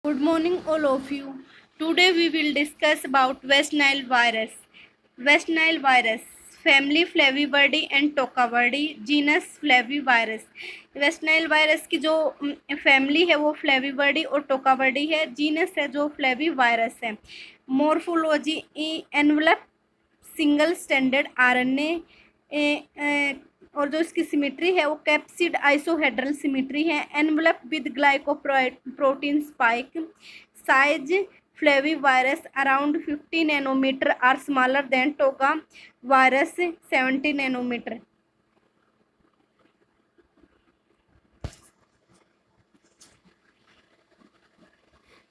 Good morning, all of you. Today we will discuss about West Nile virus. West Nile virus, family Flavivirdi and Toccavirdi, genus Flavivirus. Waste Nile virus की जो family है वो फ्लेविवर्डी और टोकावर्डी है, genus है जो flavivirus है। Morphology envelope single standard RNA और जो इसकी सिमेट्री है वो कैप्सिड आइसोहेड्रल सिमेट्री है। Envelope with glycoprotein spike. Size flavivirus around 50 nanometre are smaller than togavirus 70 nanometre.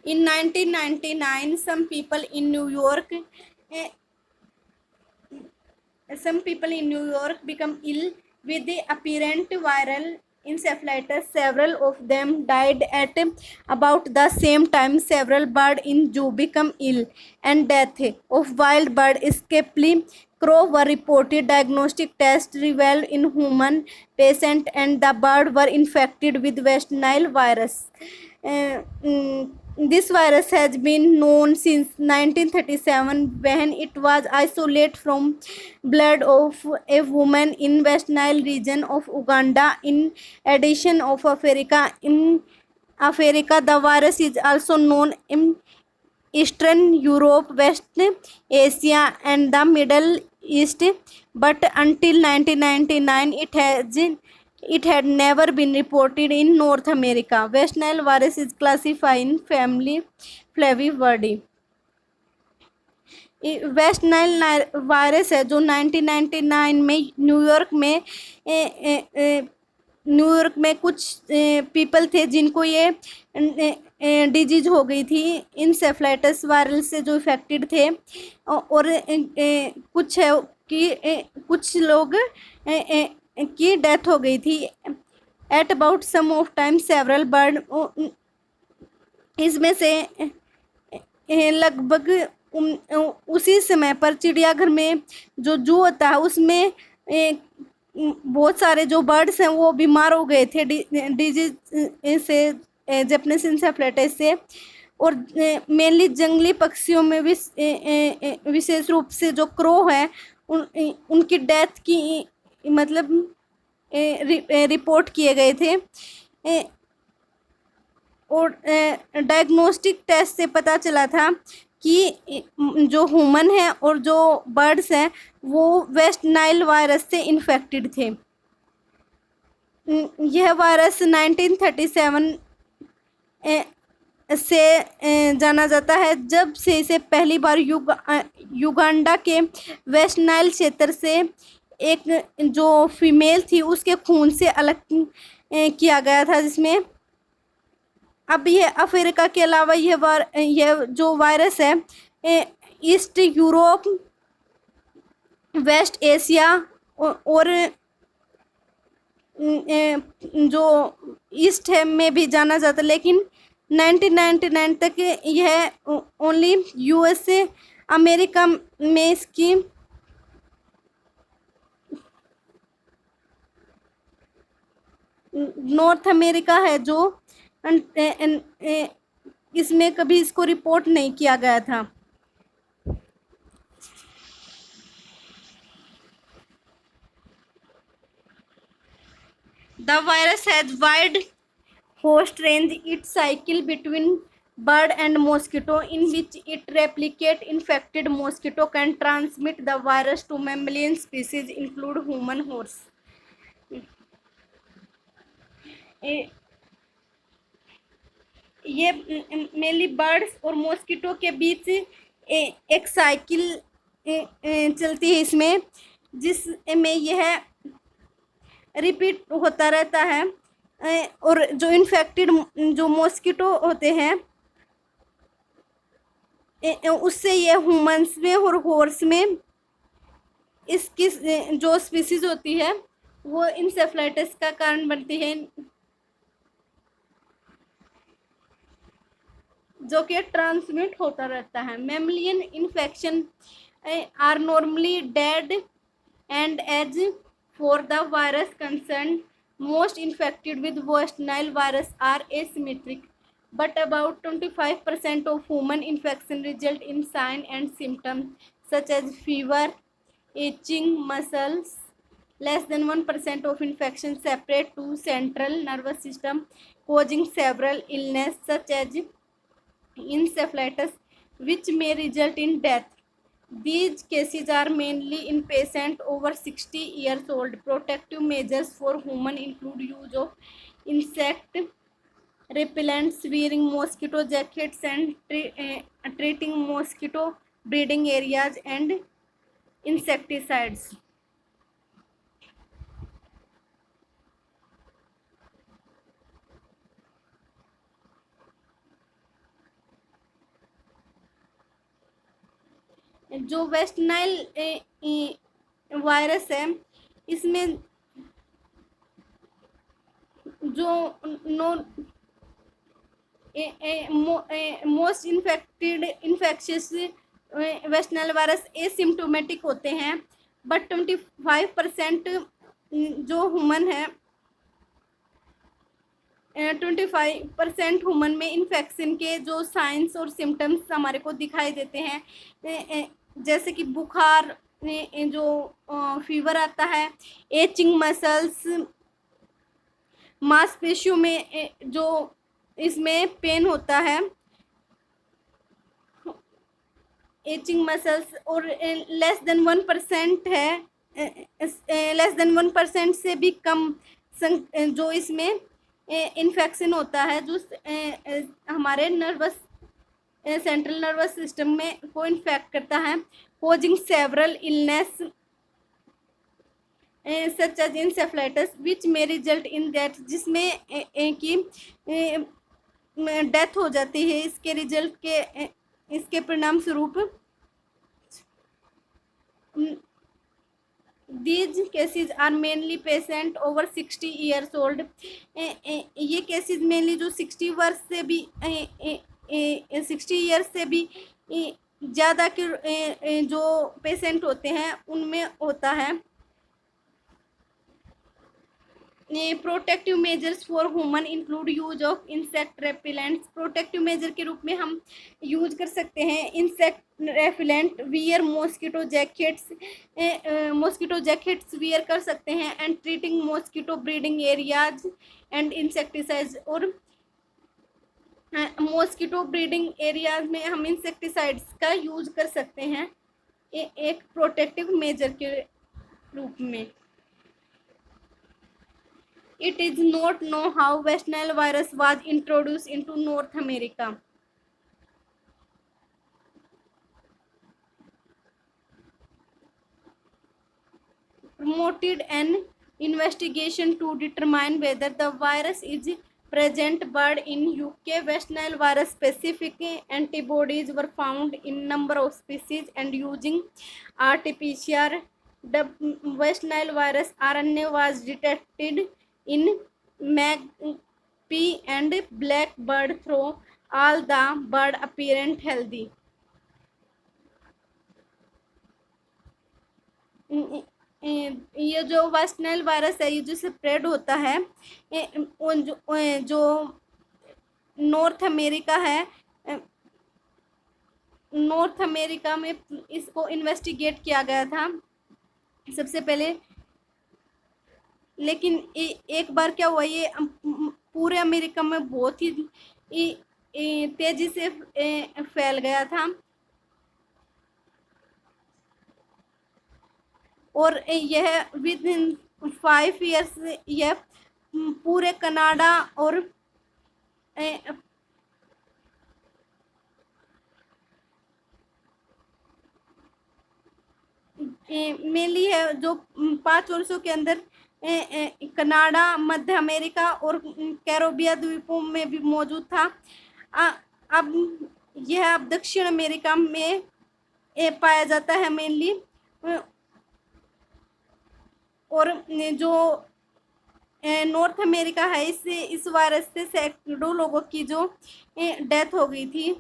In 1999, some people in New York become ill with the apparent viral encephalitis. Several of them died at about the same time. Several birds in zoo become ill, and death of wild bird escapee crow were reported. Diagnostic tests revealed in human patient and the bird were infected with West Nile virus. Uh, mm, this virus has been known since 1937 when it was isolated from blood of a woman in West Nile region of Uganda. In addition of Africa, in Africa, the virus is also known in Eastern Europe, West Asia, and the Middle East. But until 1999, it had never been reported in North America. West Nile virus is classified in family Flavivirdi. Waste Nile virus है जो 1999 में New York में कुछ people थे जिनको ये disease हो गई थी इंसेफ्लाइटिस वायरल से, जो इफेक्टेड थे। और कुछ है कि कुछ लोग की डेथ हो गई थी। At about some of time several bird, इसमें से लगभग उसी समय पर चिड़ियाघर में जो जू होता है उसमें बहुत सारे जो बर्ड्स हैं वो बीमार हो गए थे डिजीज से, जैपनीज इंसेफ्लाइटिस से। और मेनली जंगली पक्षियों में विशेष रूप से जो क्रो है उनकी डेथ की मतलब रिपोर्ट किए गए थे। और डायग्नोस्टिक टेस्ट से पता चला था कि जो ह्यूमन है और जो बर्ड्स हैं वो वेस्ट नाइल वायरस से इन्फेक्टेड थे। यह वायरस 1937 से जाना जाता है, जब से इसे पहली बार युगांडा के वेस्ट नाइल क्षेत्र से एक जो फीमेल थी उसके खून से अलग किया गया था, जिसमें अब ये अफ्रीका के अलावा यह जो वायरस है ईस्ट यूरोप, वेस्ट एशिया और जो ईस्ट है में भी जाना जाता, लेकिन 1999 तक यह ओनली यूएसए अमेरिका में इसकी नॉर्थ अमेरिका है जो इसमें कभी इसको रिपोर्ट नहीं किया गया था। The virus has wide host range. It cycle between bird and mosquito, in which it replicate. Infected mosquito can transmit the virus to mammalian species, include human, horse. ये मेनली बर्ड्स और mosquito के बीच एक cycle चलती है इसमें, जिसमें यह repeat होता रहता है। और जो इन्फेक्टेड जो मॉस्किटो होते हैं उससे ये ह्यूमंस में और हॉर्स में इसकी जो स्पीसीज होती है वो इंसेफ्लाइटिस का कारण बनती है, जो कि ट्रांसमिट होता रहता है। Mammalian infection are normally dead end as for the virus concern most infected with West Nile virus are asymmetric. but about 25% of human infection result in sign and symptoms such as fever, itching, muscles. Less than 1% of infections separate to central nervous system, causing several illness such as encephalitis, which may result in death. These cases are mainly in patients over 60 years old. Protective measures for humans include use of insect repellents, wearing mosquito jackets, and treating mosquito breeding areas and insecticides. जो waste Nile virus है, इसमें जो know most infected infectious waste Nile virus asymptomatic होते हैं, but 25% जो human है 25% human में infection के जो साइंस और सिम्टम्स हमारे को दिखाई देते हैं, जैसे कि बुखार, जो फीवर आता है, एचिंग मसल्स, मांसपेशियों में जो इसमें पेन होता है, एचिंग मसल्स, और लेस देन 1% है, लेस देन 1% से भी कम जो इसमें इन्फेक्शन होता है, जो हमारे नर्वस सेंट्रल नर्वस सिस्टम में को इन्फेक्ट करता है, causing several illness such as encephalitis which may result in death, जिसमें कि डेथ हो जाती है इसके रिजल्ट के इसके परिणाम स्वरूप। These cases are mainly patient over 60 years old. ये केसेस मेनली जो 60 वर्ष से भी 60 ईयर्स से भी ज़्यादा के जो पेशेंट होते हैं उनमें होता है। Protective measures for human include use of insect repellents. Protective measure के रूप में हम यूज कर सकते हैं insect repellent, wear mosquito jackets wear कर सकते हैं, and treating mosquito breeding areas and insecticides. और मॉस्किटो ब्रीडिंग एरियाज में हम इंसेक्टिसाइड्स का यूज कर सकते हैं एक प्रोटेक्टिव मेजर के रूप में। It is not known how West Nile virus was introduced into North America. Promoted an investigation to determine whether the virus is present, but in UK, West Nile virus specific antibodies were found in number of species, and using RT-PCR, the West Nile virus RNA was detected in magpie and blackbird, through all the bird apparent healthy. ये जो waste Nile virus है, ये जो spread होता है जो north America है, north America में इसको इन्वेस्टिगेट किया गया था सबसे पहले। लेकिन एक बार क्या हुआ, ये पूरे अमेरिका में बहुत ही तेजी से फैल गया था, और यह विद इन 5 ईयर्स यह पूरे कनाडा और मेनली है जो 5 वर्षों के अंदर कनाडा, मध्य अमेरिका और कैरोबिया द्वीपों में भी मौजूद था। अब यह अब दक्षिण अमेरिका में पाया जाता है मेनली, और जो नॉर्थ अमेरिका है, इससे इस वायरस से सैकड़ों लोगों की जो डेथ हो गई थी।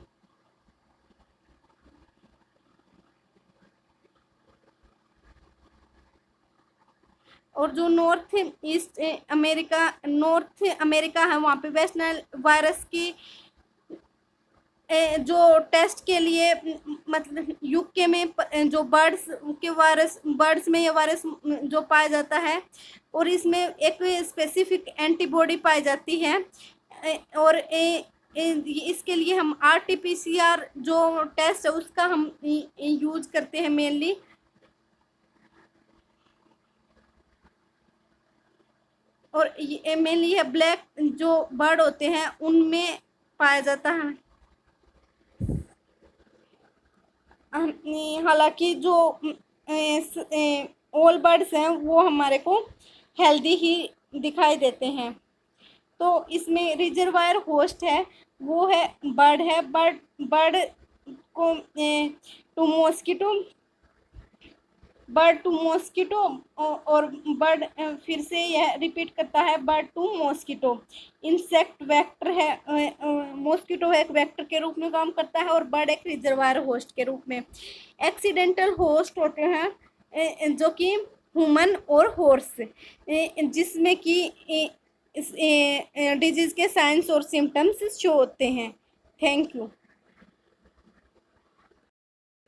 और जो नॉर्थ अमेरिका है, वहाँ पे वेस्ट नाइल वायरस की जो टेस्ट के लिए मतलब यूके में जो बर्ड्स में ये वायरस जो पाया जाता है, और इसमें एक स्पेसिफिक एंटीबॉडी पाई जाती है। और इसके लिए हम RT-PCR जो टेस्ट है उसका हम यूज करते हैं मेनली। और ये मेनली है ब्लैक जो बर्ड होते हैं उनमें पाया जाता है। हालांकि जो ऑल बर्ड्स हैं वो हमारे को हेल्दी ही दिखाई देते हैं। तो इसमें रिजर्वायर होस्ट है वो है बर्ड को बर्ड टू मॉस्किटो, और बर्ड फिर से यह रिपीट करता है bird to mosquito. Insect vector है, मॉस्किटो एक वेक्टर के रूप में काम करता है और बर्ड एक रिजर्वायर होस्ट के रूप में। एक्सीडेंटल होस्ट होते हैं जो कि ह्यूमन और हॉर्स, जिसमें कि डिजीज के साइंस और सिम्टम्स शो होते हैं। Thank you.